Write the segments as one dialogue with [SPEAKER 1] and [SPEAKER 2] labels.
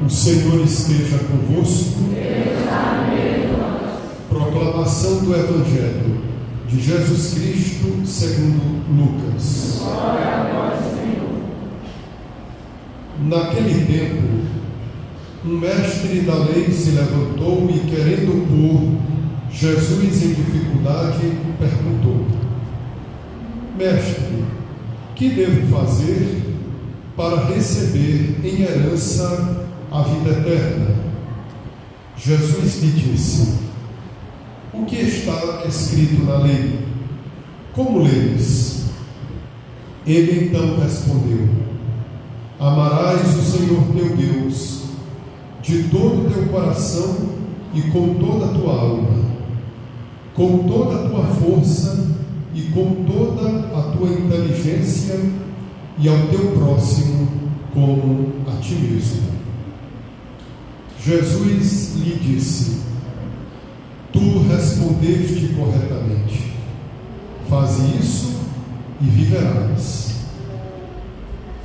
[SPEAKER 1] O Senhor esteja convosco. Proclamação do Evangelho de Jesus Cristo segundo Lucas.
[SPEAKER 2] Glória a vós, Senhor.
[SPEAKER 1] Naquele tempo, um mestre da lei se levantou e, querendo pôr Jesus em dificuldade, perguntou: Mestre, que devo fazer para receber em herança a vida eterna? Jesus lhe disse: O que está escrito na lei? Como leis? Ele então respondeu: Amarás o Senhor teu Deus de todo o teu coração e com toda a tua alma, com toda a tua força e com toda a tua inteligência, e ao teu próximo como a ti mesmo. Jesus lhe disse: Tu respondeste corretamente. Faze isso e viverás.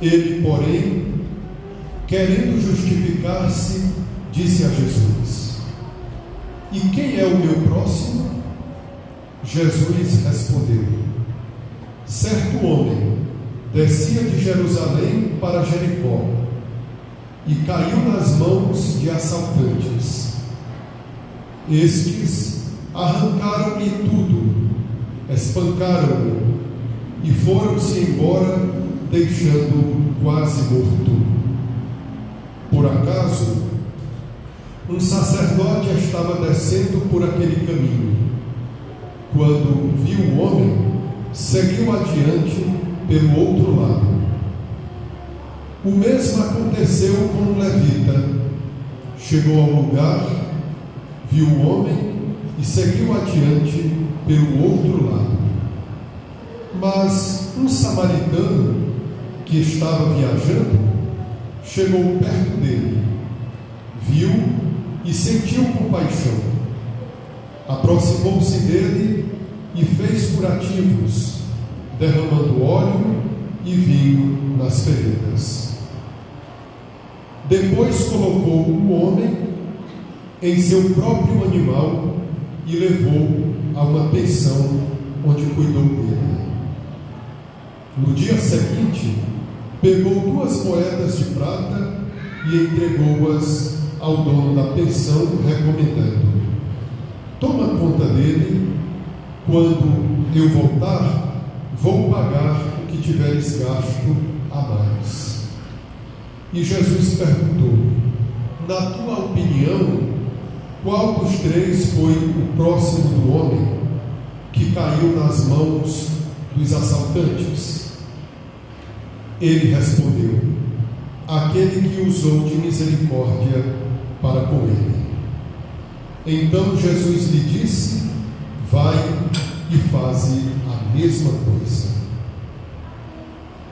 [SPEAKER 1] Ele, porém, querendo justificar-se, disse a Jesus: E quem é o meu próximo? Jesus respondeu: Certo homem descia de Jerusalém para Jericó e caiu nas mãos de assaltantes. Estes arrancaram-lhe tudo, espancaram-o e foram-se embora, deixando-o quase morto. Por acaso, um sacerdote estava descendo por aquele caminho. Quando viu o homem, seguiu adiante pelo outro lado. O mesmo aconteceu com o levita. Chegou ao lugar, viu o homem e seguiu adiante pelo outro lado. Mas um samaritano que estava viajando chegou perto dele, viu e sentiu compaixão. Aproximou-se dele e fez curativos, derramando óleo e vinho nas feridas. Depois colocou o homem em seu próprio animal e levou a uma pensão onde cuidou dele. No dia seguinte, pegou 2 moedas de prata e entregou-as ao dono da pensão, recomendando: Toma conta dele, quando eu voltar, vou pagar o que tiveres gasto a mais. E Jesus perguntou: Na tua opinião, qual dos 3 foi o próximo do homem que caiu nas mãos dos assaltantes? Ele respondeu: Aquele que usou de misericórdia para com ele. Então Jesus lhe disse: Vai e faze a mesma coisa.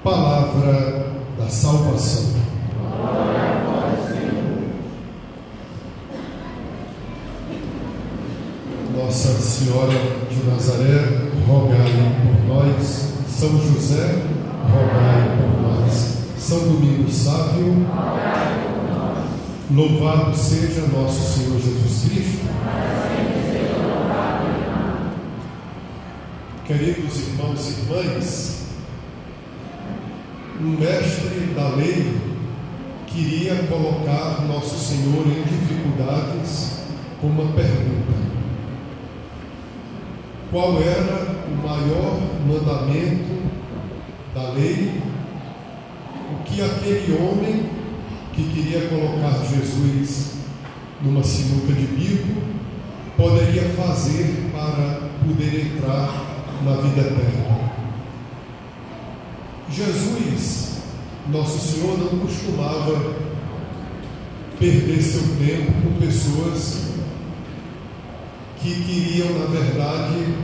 [SPEAKER 1] Palavra da salvação.
[SPEAKER 2] Glória a vós, Senhor.
[SPEAKER 1] Nossa Senhora de Nazaré, rogai por nós. São José, rogai por nós. São Domingos Sávio,
[SPEAKER 2] Rogai por nós.
[SPEAKER 1] Louvado seja nosso Senhor Jesus Cristo.
[SPEAKER 2] Para sempre seja louvado e amado.
[SPEAKER 1] Queridos irmãos e irmãs, um mestre da lei queria colocar nosso Senhor em dificuldades com uma pergunta: qual era o maior mandamento da lei? O que aquele homem que queria colocar Jesus numa sinuca de bico poderia fazer para poder entrar na vida eterna? Jesus, nosso Senhor, não costumava perder seu tempo com pessoas que queriam, na verdade,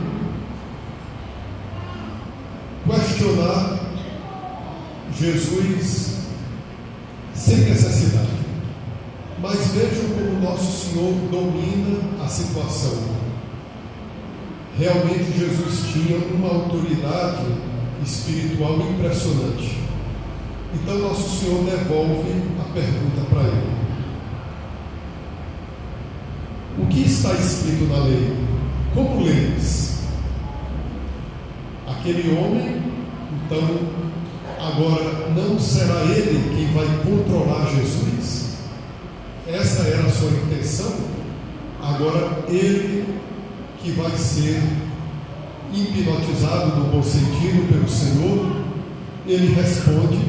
[SPEAKER 1] questionar Jesus sem necessidade. Mas vejam como nosso Senhor domina a situação. Realmente Jesus tinha uma autoridade espiritual impressionante. Então nosso Senhor devolve a pergunta para ele: está escrito na lei? Como leis? Aquele homem, então, agora não será ele quem vai controlar Jesus? Essa era a sua intenção? Agora ele que vai ser hipnotizado no bom sentido pelo Senhor, ele responde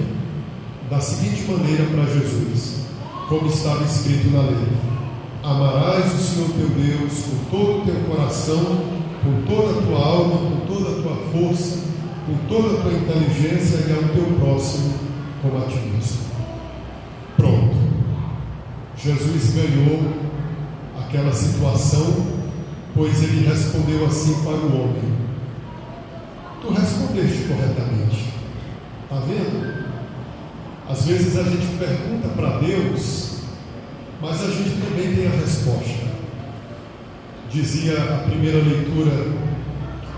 [SPEAKER 1] da seguinte maneira para Jesus, como estava escrito na lei: amarás o Senhor teu Deus com todo o teu coração, com toda a tua alma, com toda a tua força, com toda a tua inteligência, e ao teu próximo como a ti mesmo. Pronto. Jesus ganhou aquela situação, pois ele respondeu assim para o homem: tu respondeste corretamente. Está vendo? Às vezes a gente pergunta para Deus, mas a gente também tem a resposta. Dizia a primeira leitura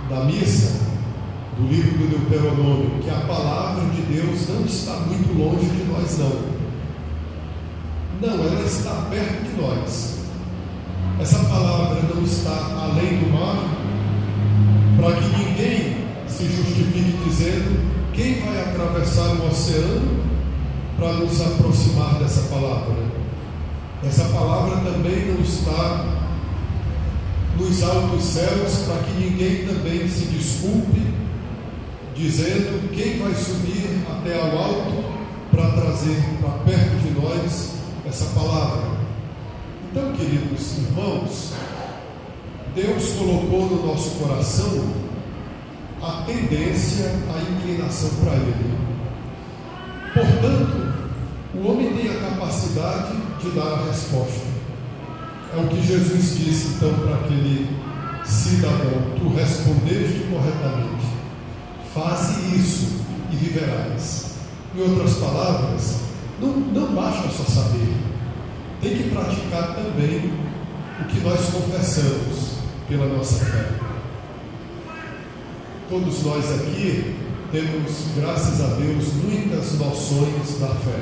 [SPEAKER 1] da missa, do livro do Deuteronômio, que a palavra de Deus não está muito longe de nós, não, ela está perto de nós. Essa palavra não está além do mar, para que ninguém se justifique dizendo: quem vai atravessar o oceano para nos aproximar dessa palavra? Essa palavra também não está nos altos céus, para que ninguém também se desculpe dizendo: quem vai subir até ao alto para trazer para perto de nós essa palavra? Então, queridos irmãos, Deus colocou no nosso coração a tendência, a inclinação para Ele. Portanto, o homem tem a capacidade de dar a resposta. É o que Jesus disse então para aquele cidadão: tu respondeste corretamente, faze isso e viverás. Em outras palavras, não basta só saber, tem que praticar também o que nós confessamos pela nossa fé. Todos nós aqui temos, graças a Deus, muitas noções da fé.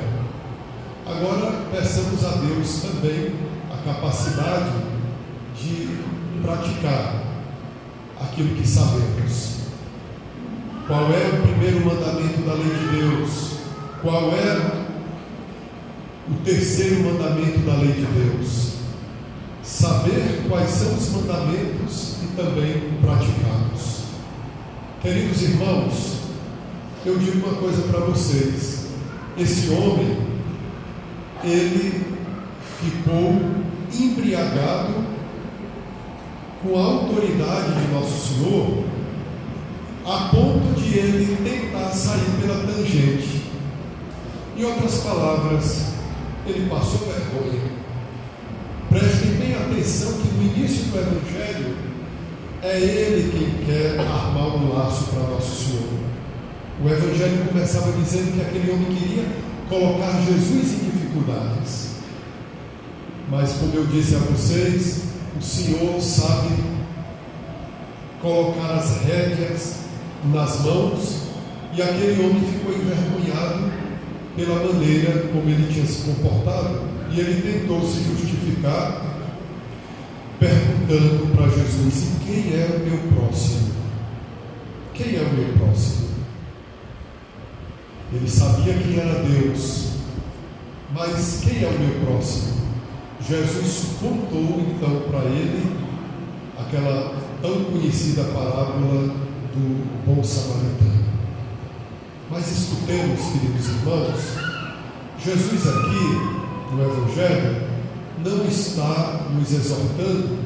[SPEAKER 1] Agora peçamos a Deus também a capacidade de praticar aquilo que sabemos. Qual é o primeiro mandamento da lei de Deus? Qual é o terceiro mandamento da lei de Deus? Saber quais são os mandamentos e também praticá-los. Queridos irmãos, eu digo uma coisa para vocês: esse homem, ele ficou embriagado com a autoridade de Nosso Senhor, a ponto de ele tentar sair pela tangente. Em outras palavras, ele passou vergonha. Prestem bem atenção que no início do Evangelho é ele quem quer armar um laço para Nosso Senhor. O Evangelho começava dizendo que aquele homem queria colocar Jesus em dificuldades. Mas, como eu disse a vocês, o Senhor sabe colocar as rédeas nas mãos, e aquele homem ficou envergonhado pela maneira como ele tinha se comportado, e ele tentou se justificar perguntando para Jesus: e quem é o meu próximo? Quem é o meu próximo? Ele sabia quem era Deus, mas quem é o meu próximo? Jesus contou então para ele aquela tão conhecida parábola do bom samaritano. Mas escutemos, queridos irmãos, Jesus aqui no Evangelho não está nos exortando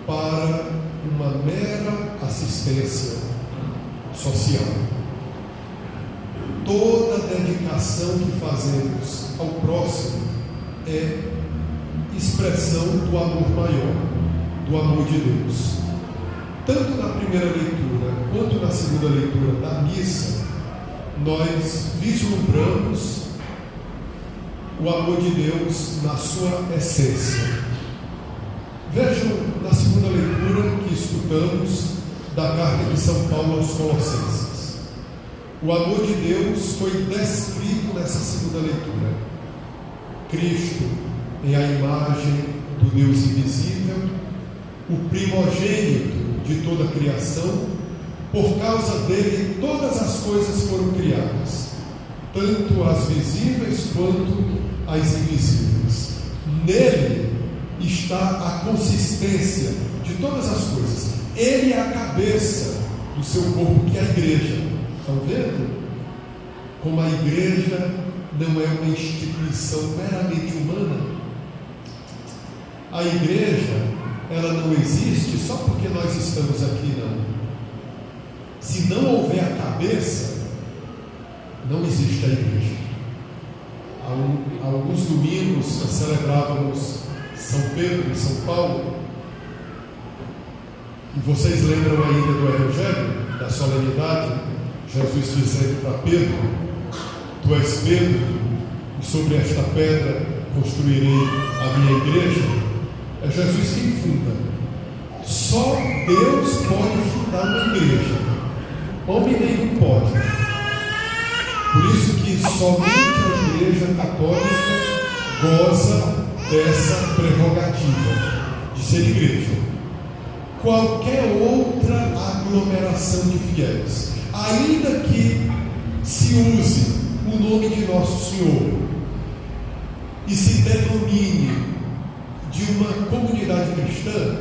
[SPEAKER 1] para uma mera assistência social. Toda dedicação que fazemos ao próximo é expressão do amor maior, do amor de Deus. Tanto na primeira leitura quanto na segunda leitura da missa, nós vislumbramos o amor de Deus na sua essência. Vejam na segunda leitura que escutamos da carta de São Paulo aos Colossenses. O amor de Deus foi descrito nessa segunda leitura. Cristo é a imagem do Deus invisível, o primogênito de toda a criação. Por causa dele todas as coisas foram criadas, tanto as visíveis quanto as invisíveis. Nele está a consistência de todas as coisas. Ele é a cabeça do seu corpo, que é a igreja. Estão vendo? Como a igreja não é uma instituição meramente humana. A igreja, ela não existe só porque nós estamos aqui, não. Se não houver a cabeça, não existe a igreja. Há alguns domingos nós celebrávamos São Pedro e São Paulo, e vocês lembram ainda do Evangelho, da solenidade, Jesus dizendo para Pedro: tu és Pedro, e sobre esta pedra construirei a minha igreja. É Jesus quem funda. Só Deus pode fundar uma igreja. Homem nenhum pode. Por isso que somente a Igreja Católica goza dessa prerrogativa de ser igreja. Qualquer outra aglomeração de fiéis, ainda que se use o nome de Nosso Senhor e se denomine de uma comunidade cristã,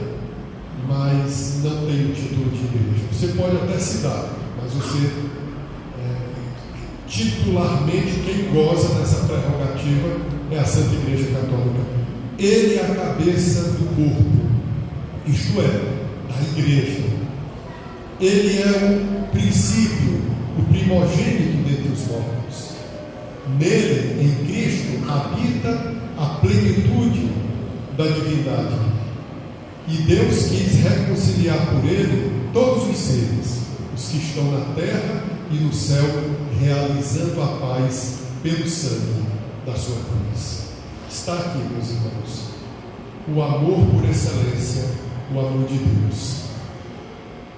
[SPEAKER 1] mas não tem o título de igreja. Você pode até se dar, mas você, titularmente, quem goza dessa prerrogativa é a Santa Igreja Católica. Ele é a cabeça do corpo, isto é, da igreja. Ele é o princípio, o primogênito dentre os mortos. Nele, em Cristo, habita a plenitude da divindade. E Deus quis reconciliar por ele todos os seres, os que estão na terra e no céu, realizando a paz pelo sangue da sua cruz. Está aqui, meus irmãos, o amor por excelência, o amor de Deus.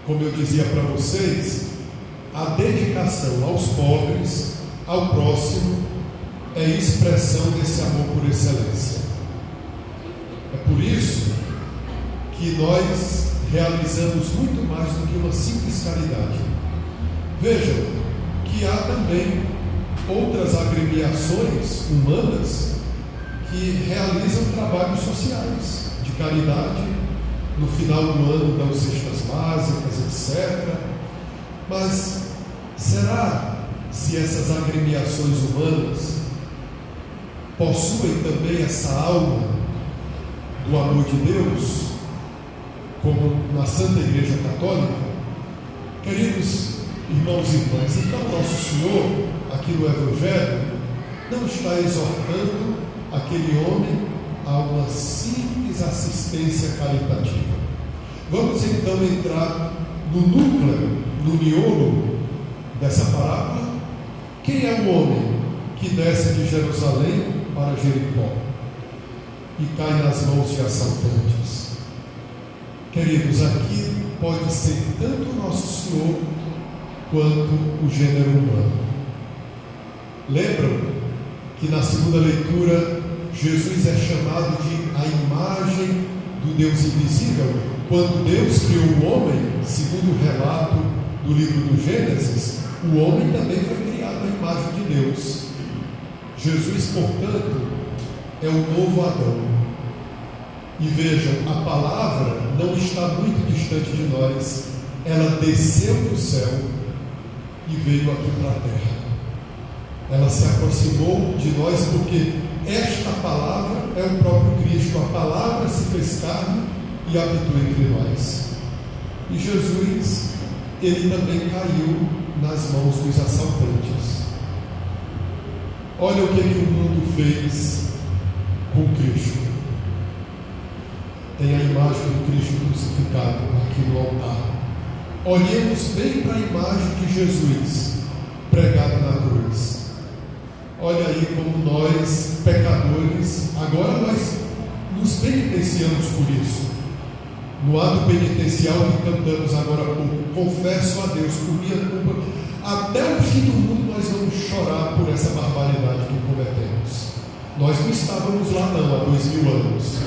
[SPEAKER 1] Como eu dizia para vocês, a dedicação aos pobres, ao próximo, é expressão desse amor por excelência. É por isso que nós realizamos muito mais do que uma simples caridade. Vejam que há também outras agremiações humanas que realizam trabalhos sociais, de caridade. No final do ano dão cestas básicas, etc. Mas será se essas agremiações humanas possuem também essa alma do amor de Deus, como na Santa Igreja Católica? Queridos irmãos e irmãs, então Nosso Senhor, aqui no Evangelho, não está exortando aquele homem a uma simples assistência caritativa. Vamos então entrar no núcleo, no miolo dessa parábola. Quem é o homem que desce de Jerusalém para Jericó e cai nas mãos de assaltantes? Queridos, aqui pode ser tanto Nosso Senhor quanto o gênero humano. Lembram que na segunda leitura Jesus é chamado de a imagem do Deus invisível? Quando Deus criou o homem, segundo o relato do livro do Gênesis, o homem também foi criado à imagem de Deus. Jesus, portanto, é o novo Adão. E vejam, a palavra não está muito distante de nós. Ela desceu do céu e veio aqui para a terra. Ela se aproximou de nós porque esta palavra é o próprio Cristo. A palavra se fez carne e habitou entre nós. E Jesus, ele também caiu nas mãos dos assaltantes. Olha o que o mundo fez com Cristo. Tem a imagem do Cristo crucificado aqui no altar. Olhemos bem para a imagem de Jesus pregado na cruz. Olha aí como nós, pecadores, agora nós nos penitenciamos por isso. No ato penitencial que cantamos agora há pouco, confesso a Deus por minha culpa, até o fim do mundo nós vamos chorar por essa barbaridade que cometemos. Nós não estávamos lá não, há 2000 anos.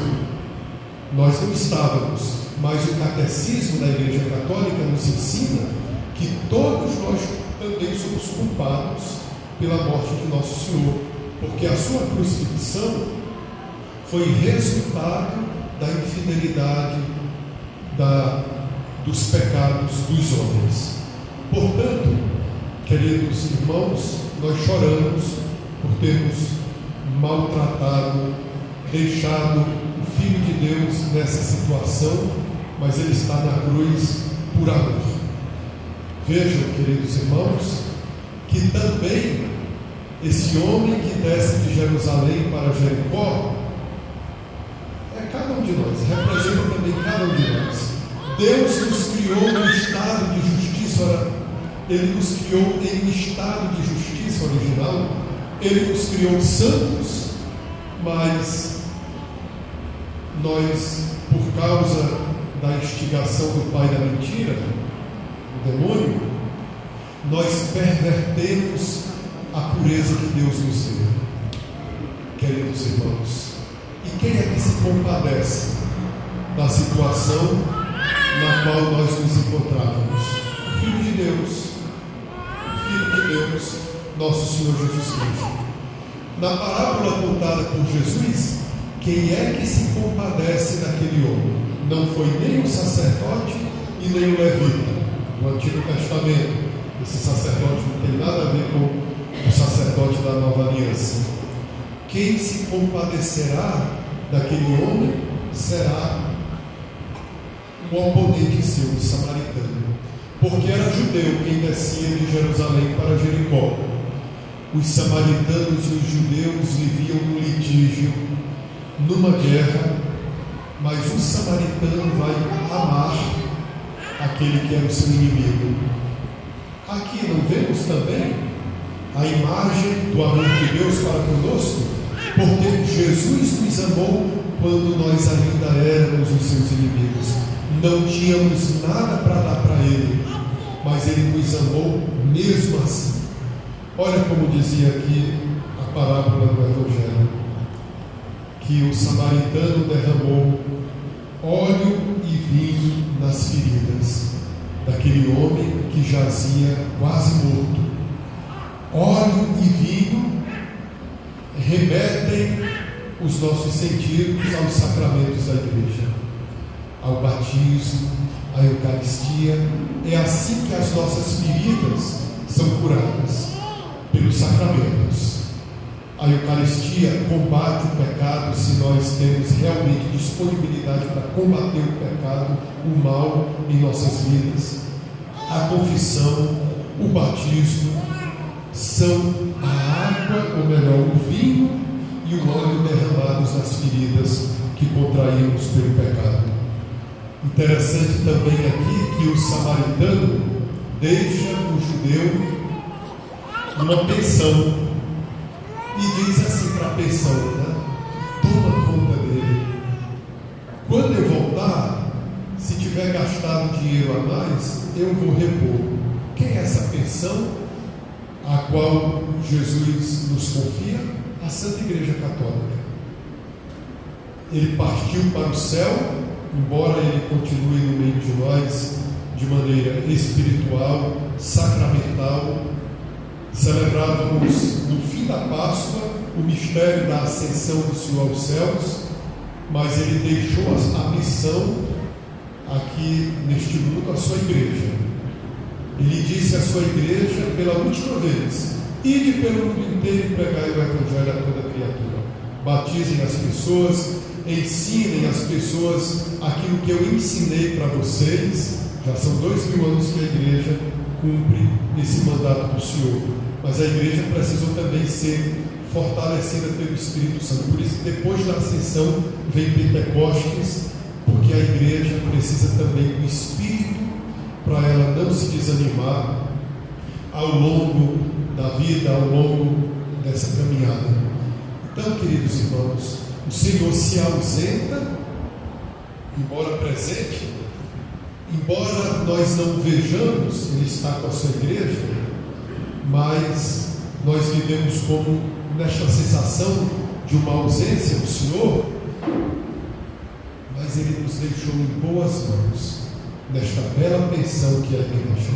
[SPEAKER 1] Nós não estávamos, mas o catecismo da Igreja Católica nos ensina que todos nós também somos culpados pela morte de Nosso Senhor, porque a sua crucifixão foi resultado da infidelidade, dos pecados dos homens. Portanto, queridos irmãos, nós choramos por termos maltratado, deixado o Filho de Deus nessa situação, mas Ele está na cruz por amor. Vejam, queridos irmãos, que também esse homem que desce de Jerusalém para Jericó é cada um de nós, representa também cada um de nós. Deus nos criou no estado de justiça, Ele nos criou em um estado de justiça original, Ele nos criou santos, mas nós, por causa da instigação do pai da mentira, o demônio, nós pervertemos a pureza que Deus nos deu. Queridos irmãos, e quem é que se compadece da situação na qual nós nos encontrávamos? O Filho de Deus, nosso Senhor Jesus Cristo. Na parábola contada por Jesus, quem é que se compadece daquele homem? Não foi nem o sacerdote e nem o levita. No Antigo Testamento, esse sacerdote não tem nada a ver com o sacerdote da Nova Aliança. Quem se compadecerá daquele homem será o oponente seu, o samaritano, porque era judeu quem descia de Jerusalém para Jericó. Os samaritanos e os judeus viviam no litígio, numa guerra, mas o samaritano vai amar aquele que era o seu inimigo. Aqui não vemos também a imagem do amor de Deus para conosco, porque Jesus nos amou quando nós ainda éramos os seus inimigos. Não tínhamos nada para dar para Ele, mas Ele nos amou mesmo assim. Olha como dizia aqui a parábola do Evangelho, que o samaritano derramou óleo e vinho nas feridas daquele homem que jazia quase morto. Óleo e vinho remetem os nossos sentidos aos sacramentos da igreja, ao batismo, à Eucaristia. É assim que as nossas feridas são curadas, pelos sacramentos. A Eucaristia combate o pecado se nós temos realmente disponibilidade para combater o pecado, o mal em nossas vidas. A confissão, o batismo são a água, ou melhor, o vinho e o óleo derramados nas feridas que contraímos pelo pecado. Interessante também aqui que o samaritano deixa o judeu numa pensão e diz assim para a pensão, né? Toma conta dele. Quando eu voltar, se tiver gastado dinheiro a mais, eu vou repor. Quem é essa pensão a qual Jesus nos confia? A Santa Igreja Católica. Ele partiu para o céu, embora ele continue no meio de nós de maneira espiritual, sacramental. Celebrávamos no fim da Páscoa o mistério da ascensão do Senhor aos céus, mas ele deixou a missão aqui neste mundo, a sua igreja. Ele disse à sua igreja pela última vez: ide pelo mundo inteiro e pregai o Evangelho a toda criatura. Batizem as pessoas, ensinem as pessoas aquilo que eu ensinei para vocês. Já são 2000 anos que a igreja cumpre esse mandato do Senhor, mas a igreja precisou também ser fortalecida pelo Espírito Santo. Por isso, depois da ascensão vem Pentecostes, porque a igreja precisa também do Espírito para ela não se desanimar ao longo da vida, ao longo dessa caminhada. Então, queridos irmãos, o Senhor se ausenta, embora presente, embora nós não vejamos, Ele está com a sua igreja, mas nós vivemos como nesta sensação de uma ausência do Senhor, mas Ele nos deixou em boas mãos, nesta bela pensão que é a igreja.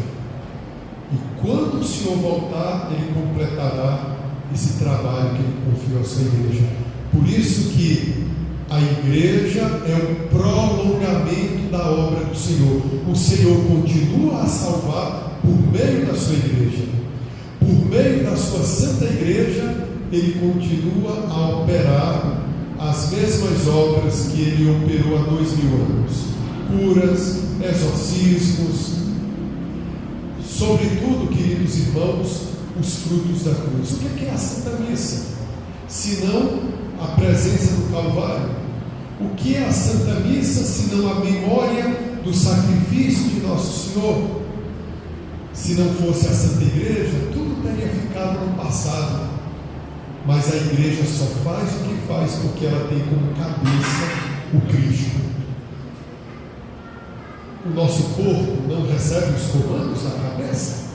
[SPEAKER 1] E quando o Senhor voltar, Ele completará esse trabalho que Ele confiou à sua igreja. Por isso que a igreja é o prolongamento da obra do Senhor. O Senhor continua a salvar por meio da sua igreja. Por meio da sua santa igreja, Ele continua a operar as mesmas obras que Ele operou há 2000 anos. Curas, exorcismos, sobretudo, queridos irmãos, os frutos da cruz. O que é a Santa Missa? Senão a presença do Calvário. O que é a Santa Missa, senão a memória do sacrifício de Nosso Senhor? Se não fosse a Santa Igreja, tudo teria ficado no passado. Mas a Igreja só faz o que faz porque ela tem como cabeça o Cristo. O nosso corpo não recebe os comandos da cabeça.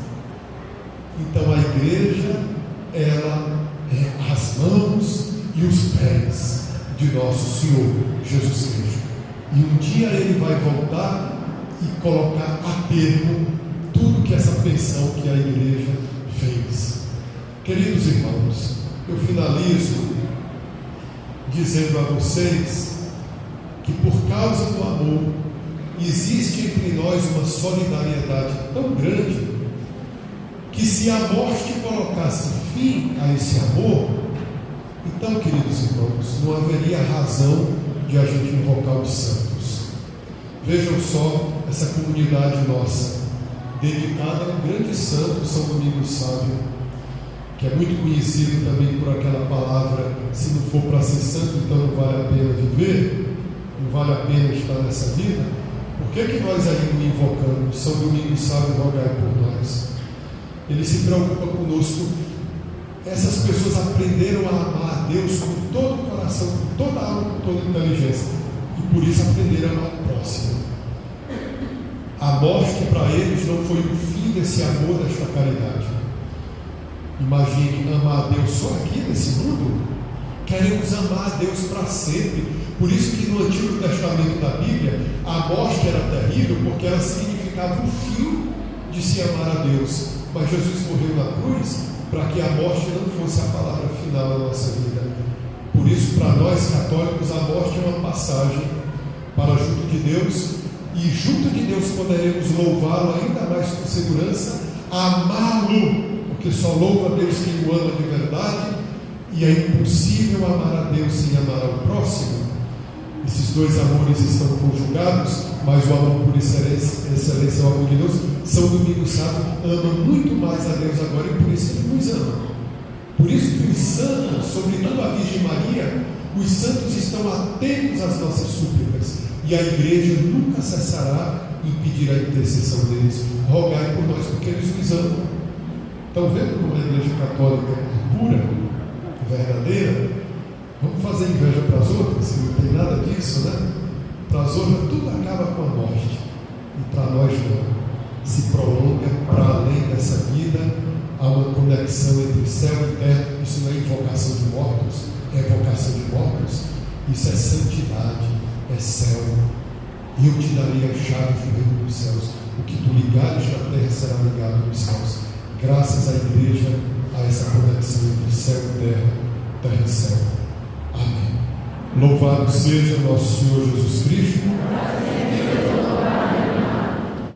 [SPEAKER 1] Então a Igreja, ela é as mãos e os pés de nosso Senhor Jesus Cristo. E um dia Ele vai voltar e colocar a termo tudo que essa pensão que a igreja fez. Queridos irmãos, eu finalizo dizendo a vocês que por causa do amor existe entre nós uma solidariedade tão grande que se a morte colocasse fim a esse amor, então, queridos irmãos, não haveria razão de a gente invocar os santos. Vejam só essa comunidade nossa, dedicada a um grande santo, São Domingos Sábio, que é muito conhecido também por aquela palavra: se não for para ser santo, então não vale a pena viver, não vale a pena estar nessa vida. Por que nós ainda invocamos São Domingos Sábio, rogai por nós? Ele se preocupa conosco. Essas pessoas aprenderam a amar a Deus com todo o coração, com toda a alma, com toda a inteligência, e por isso aprenderam a amar o próximo. A morte para eles não foi o fim desse amor, desta caridade. Imagine amar a Deus só aqui nesse mundo. Queremos amar a Deus para sempre. Por isso que no Antigo Testamento da Bíblia, a morte era terrível, porque ela significava o fim de se amar a Deus. Mas Jesus morreu na cruz para que a morte não fosse a palavra final da nossa vida. Por isso, para nós católicos, a morte é uma passagem para junto de Deus, e junto de Deus poderemos louvá-lo ainda mais com segurança, amá-lo, porque só louva a Deus quem o ama de verdade, e é impossível amar a Deus sem amar ao próximo. Esses dois amores estão conjugados, mas o amor por excelência é o amor de Deus. São Domingos Sábio ama muito mais a Deus agora, e por isso Ele nos ama. Por isso que os santos, sobretudo a Virgem Maria, os santos estão atentos às nossas súplicas, e a igreja nunca cessará em pedir a intercessão deles. Rogai por nós, porque eles nos amam. Estão vendo como a igreja católica é pura, verdadeira? Vamos fazer inveja para as outras? Não tem nada disso, né? Para as outras tudo acaba com a morte, e para nós não. Se prolonga para além dessa vida. Há uma conexão entre céu e terra. Isso não é invocação de mortos, é evocação de mortos. Isso é santidade, é céu. E eu te darei as chaves do reino dos céus. O que tu ligares na terra será ligado nos céus. Graças à igreja, a essa conexão entre céu e terra, terra e céu. Amém. Louvado seja nosso Senhor Jesus Cristo.